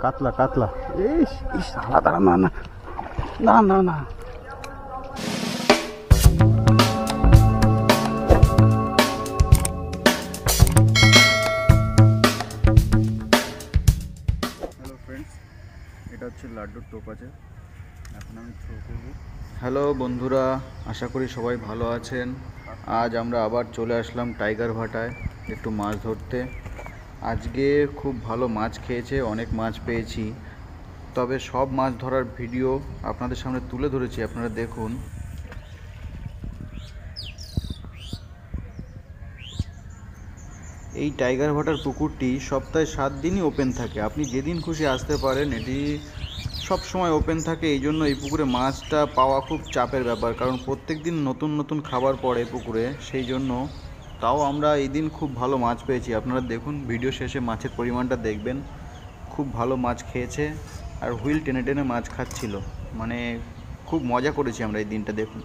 কাতলা কাতলা। ইস ইস, দাঁড়া না না না না না। হ্যালো ফ্রেন্ডস, এটা হচ্ছে লাড্ডুর টোপ আছে, এখন আমি থ্রো করব। হ্যালো বন্ধুরা, আশা করি সবাই ভালো আছেন। আজ আমরা আবার চলে আসলাম টাইগার ভাটায় একটু মাছ ধরতে। আজকে খুব ভালো মাছ খেয়েছে, অনেক মাছ পেয়েছি। তবে সব মাছ ধরার ভিডিও আপনাদের সামনে তুলে ধরেছি, আপনারা দেখুন। এই টাইগার ভাটার পুকুরটি সপ্তাহে 7 দিনই ওপেন থাকে, আপনি যেদিন খুশি আসতে পারেন। এটি সব সময় ওপেন থাকে, এই জন্য এই পুকুরে মাছটা পাওয়া খুব চাপের ব্যাপার, কারণ প্রত্যেক দিন নতুন নতুন খাবার পড়ে পুকুরে, সেই জন্য। তাও আমরা এই দিন খুব ভালো মাছ পেয়েছি, আপনারা দেখুন, ভিডিও শেষে মাছের পরিমাণটা দেখবেন। খুব ভালো মাছ খেয়েছে, আর হুইল টেনে টেনে মাছ খাচ্ছিল, মানে খুব মজা করেছি আমরা এই দিনটা, দেখুন।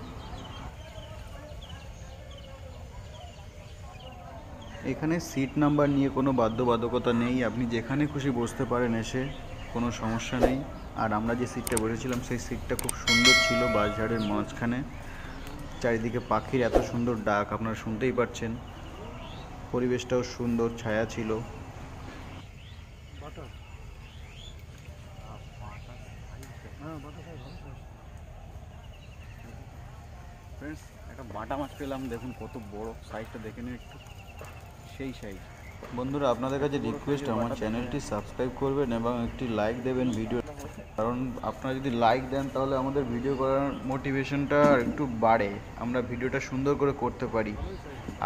এখানে সিট নাম্বার নিয়ে কোনো বাধ্যবাধকতা নেই, আপনি যেখানে খুশি বসতে পারেন এসে, কোনো সমস্যা নেই। আর আমরা যে সিটটা বসেছিলাম সেই সিটটা খুব সুন্দর ছিল, বাঁশঝাড়ের মাঝখানে। চারিদিকে পাখির এত সুন্দর ডাক, আপনারা শুনতেই পাচ্ছেন। পরিবেশটাও সুন্দর, ছায়া ছিল। ফ্রেন্ডস, একটা বাটা মাছ পেলাম, দেখুন কত বড় সাইজটা, দেখে নিন একটু, সেই সাইজ। বন্ধুরা, আপনাদের কাছে রিকোয়েস্ট, আমার চ্যানেলটি সাবস্ক্রাইব করবেন এবং একটি লাইক দেবেন ভিডিও, কারণ আপনারা যদি লাইক দেন তাহলে আমাদের ভিডিও করার মোটিভেশনটা একটু বাড়ে, আমরা ভিডিওটা সুন্দর করে করতে পারি।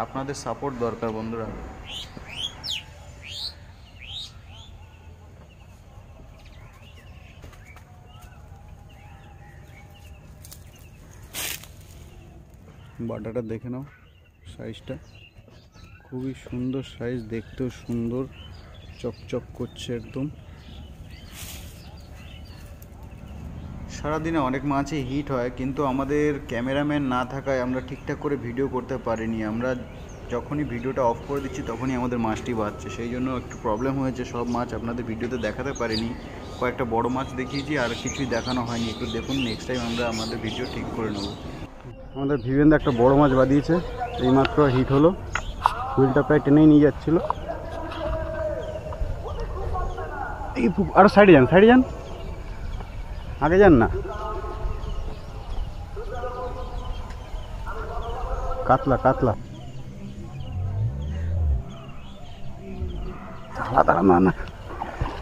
আপনাদের সাপোর্ট দরকার বন্ধুরা। বাটাটা দেখে নাও, সাইজটা খুবই সুন্দর সাইজ, দেখতেও সুন্দর, চকচক করছে একদম। সারাদিনে অনেক মাছই হিট হয়, কিন্তু আমাদের ক্যামেরাম্যান না থাকায় আমরা ঠিকঠাক করে ভিডিও করতে পারিনি। আমরা যখনই ভিডিওটা অফ করে দিচ্ছি তখনই আমাদের মাছটি বাজছে, সেই জন্য একটু প্রবলেম হয়েছে, সব মাছ আপনাদের ভিডিওতে দেখাতে পারিনি। কয়েকটা বড় মাছ দেখিয়েছি, আর কিছুই দেখানো হয়নি, একটু দেখুন, নেক্সট টাইম আমরা আমাদের ভিডিও ঠিক করে নেব। আমাদের ভিভেন্দা একটা বড় মাছ বাঁধিয়েছে, এইমাত্র হিট হলো, হুইলটা প্রায় টেনেই নিয়ে যাচ্ছিল। এই আরো সাইডে যান, সাইডে যান, আগে যান না। কাতলা কাতলা, দাঁড়া না না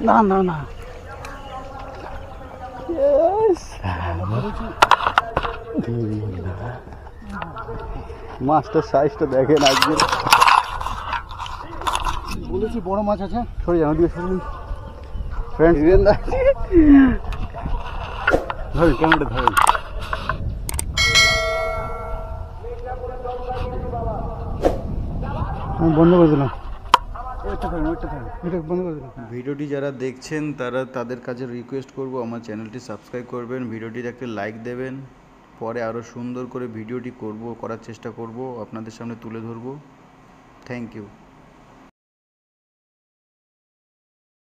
না না না। মাছটার সাইজটা দেখেন, আজকে বলেছি বড় মাছ আছে। সরে যান, ওদিকে সরে যান ফ্রেন্ডস। ধরেন, ক্যামেরাটা ধরেন। আমি বন্ধ করে দিলাম, ভিডিওটি যারা দেখছেন তাদের কাছে রিকোয়েস্ট করব, আমার চ্যানেলটি সাবস্ক্রাইব করবেন, ভিডিওটিতে একটা লাইক দেবেন। পরে আরও সুন্দর করে ভিডিওটি করার চেষ্টা করব, আপনাদের সামনে তুলে ধরব। Thank you.